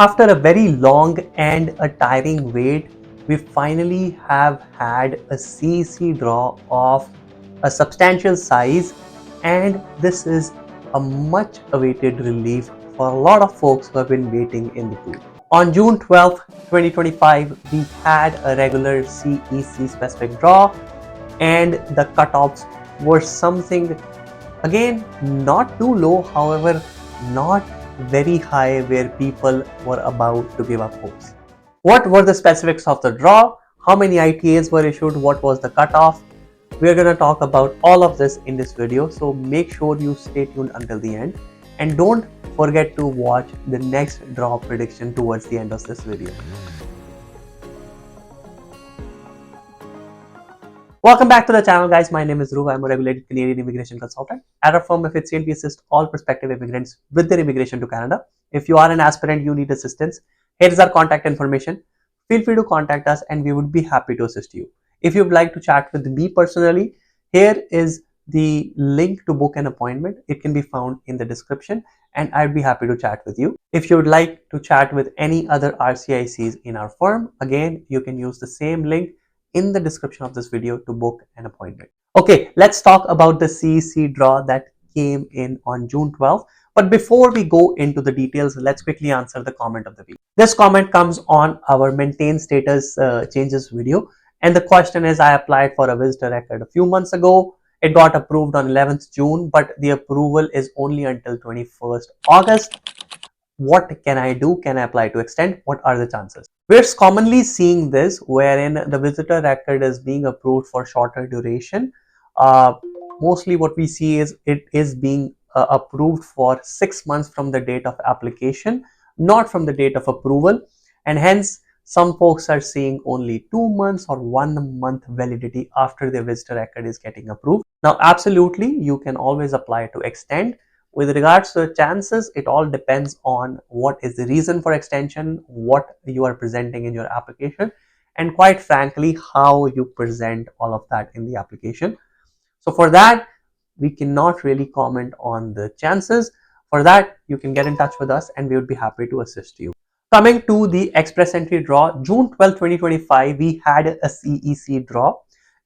After a very long and a tiring wait, we finally have had a CEC draw of a substantial size, and this is a much awaited relief for a lot of folks who have been waiting in the queue. On June 12th, 2025, we had a regular CEC-specific draw, and the cutoffs were something, again, not too low, however, not very high where people were about to give up hopes. What were the specifics of the draw? How many ITAs were issued? What was the cutoff? We're going to talk about all of this in this video, so make sure you stay tuned until the end, and don't forget to watch the next draw prediction towards the end of this video. Welcome back to the channel, guys. My name is Dhruv. I'm a regulated Canadian immigration consultant. At our firm, we assist all prospective immigrants with their immigration to Canada. If you are an aspirant, you need assistance, here is our contact information. Feel free to contact us and we would be happy to assist you. If you'd like to chat with me personally, here is the link to book an appointment. It can be found in the description and I'd be happy to chat with you. If you would like to chat with any other RCICs in our firm, again, you can use the same link in the description of this video to book an appointment. Okay, let's talk about the CEC draw that came in on June 12th. But before we go into the details, let's quickly answer the comment of the week. This comment comes on our maintain status changes video. And the question is, I applied for a visitor record a few months ago. It got approved on 11th June, but the approval is only until 21st August. What can I do? Can I apply to extend? What are the chances? We're commonly seeing this wherein the visitor record is being approved for shorter duration. Mostly what we see is it is being approved for 6 months from the date of application, not from the date of approval, and hence some folks are seeing only 2 months or 1 month validity after their visitor record is getting approved. Now, absolutely, you can always apply to extend. With regards to the chances, it all depends on what is the reason for extension, what you are presenting in your application, and quite frankly, how you present all of that in the application. So for that, we cannot really comment on the chances. For that, you can get in touch with us and we would be happy to assist you. Coming to the Express Entry draw, June 12, 2025, we had a CEC draw.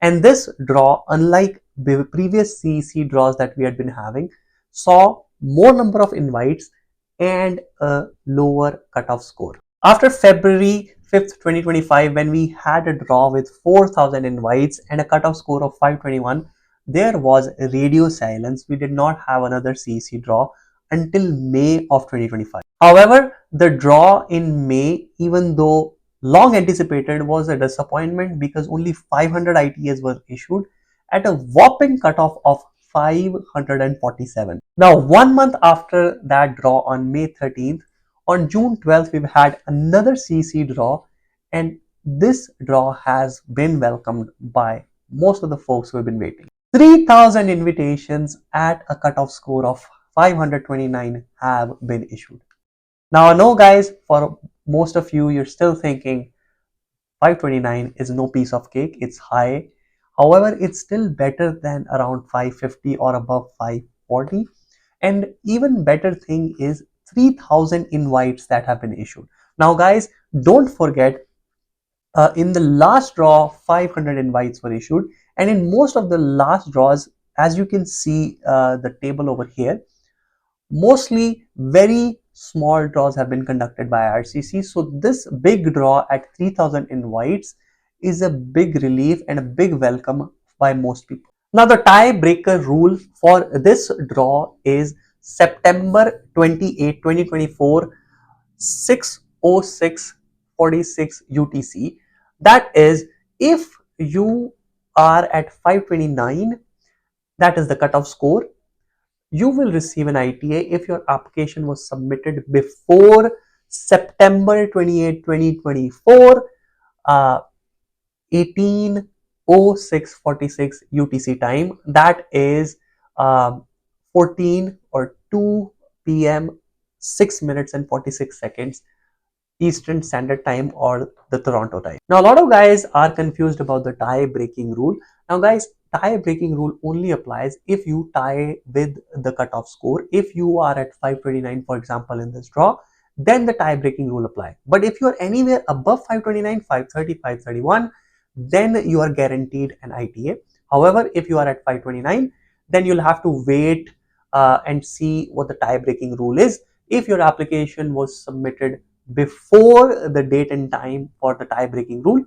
And this draw, unlike the previous CEC draws that we had been having, saw more number of invites and a lower cutoff score. After February 5th, 2025, when we had a draw with 4,000 invites and a cutoff score of 521, there was radio silence. We did not have another CEC draw until May of 2025. However, the draw in May, even though long anticipated, was a disappointment because only 500 ITAs were issued at a whopping cutoff of 547. Now, 1 month after that draw on May 13th, on June 12th, we've had another CEC draw, and this draw has been welcomed by most of the folks who have been waiting. 3,000 invitations at a cutoff score of 529 have been issued. Now, I know, guys, for most of you, you're still thinking 529 is no piece of cake, it's high. However, it's still better than around 550 or above 540. And even better thing is 3,000 invites that have been issued. Now, guys, don't forget, in the last draw, 500 invites were issued. And in most of the last draws, as you can see the table over here, mostly very small draws have been conducted by IRCC. So this big draw at 3,000 invites is a big relief and a big welcome by most people. Now, the tiebreaker rule for this draw is September 28, 2024, 6:06:46 UTC. That is, if you are at 529, that is the cutoff score, you will receive an ITA if your application was submitted before September 28, 2024, 18:06:46 UTC time. That is 14 or 2 p.m. 6 minutes and 46 seconds Eastern Standard Time or the Toronto time. Now, a lot of guys are confused about the tie breaking rule. Now, guys, tie breaking rule only applies if you tie with the cutoff score. If you are at 529, for example, in this draw, then the tie breaking rule apply. But if you are anywhere above 529, 530, 531, then you are guaranteed an ITA. However, if you are at 529, then you'll have to wait and see what the tie breaking rule is. If your application was submitted before the date and time for the tie breaking rule,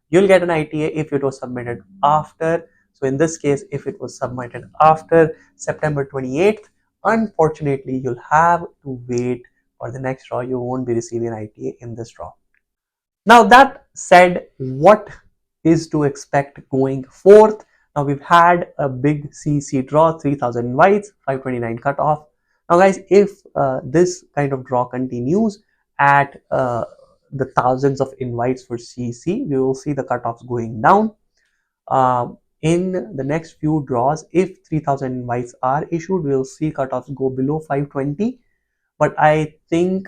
you'll get an ITA. If it was submitted after, so in this case, if it was submitted after September 28th, unfortunately, you'll have to wait for the next draw. You won't be receiving an ITA in this draw. Now that said, what is to expect going forth? Now we've had a big CEC draw, 3000 invites, 529 cutoff. Now guys, if this kind of draw continues at the thousands of invites for CEC, we will see the cutoffs going down. In the next few draws, if 3000 invites are issued, we will see cutoffs go below 520. But I think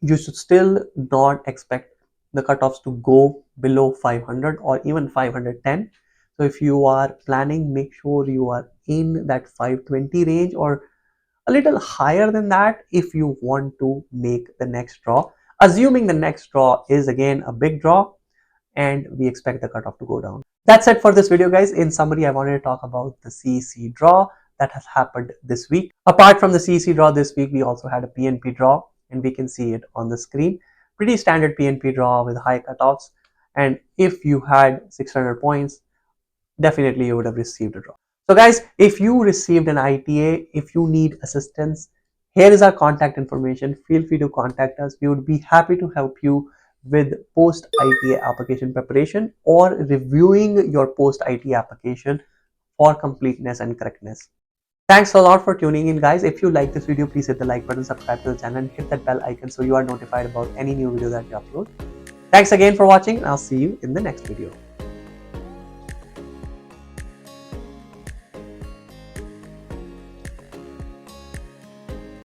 you should still not expect the cutoffs to go below 500 or even 510. So if you are planning, make sure you are in that 520 range or a little higher than that if you want to make the next draw, assuming the next draw is again a big draw and we expect the cutoff to go down. That's it for this video, guys. In summary, I wanted to talk about the CEC draw that has happened this week. Apart from the CEC draw this week, we also had a PNP draw, and we can see it on the screen. Pretty standard PNP draw with high cutoffs, and if you had 600 points, definitely you would have received a draw. So guys, if you received an ITA, if you need assistance, here is our contact information. Feel free to contact us. We would be happy to help you with post ITA application preparation or reviewing your post ITA application for completeness and correctness. Thanks a lot for tuning in, guys. If you like this video, please hit the like button, subscribe to the channel, and hit that bell icon so you are notified about any new video that we upload. Thanks again for watching, and I'll see you in the next video.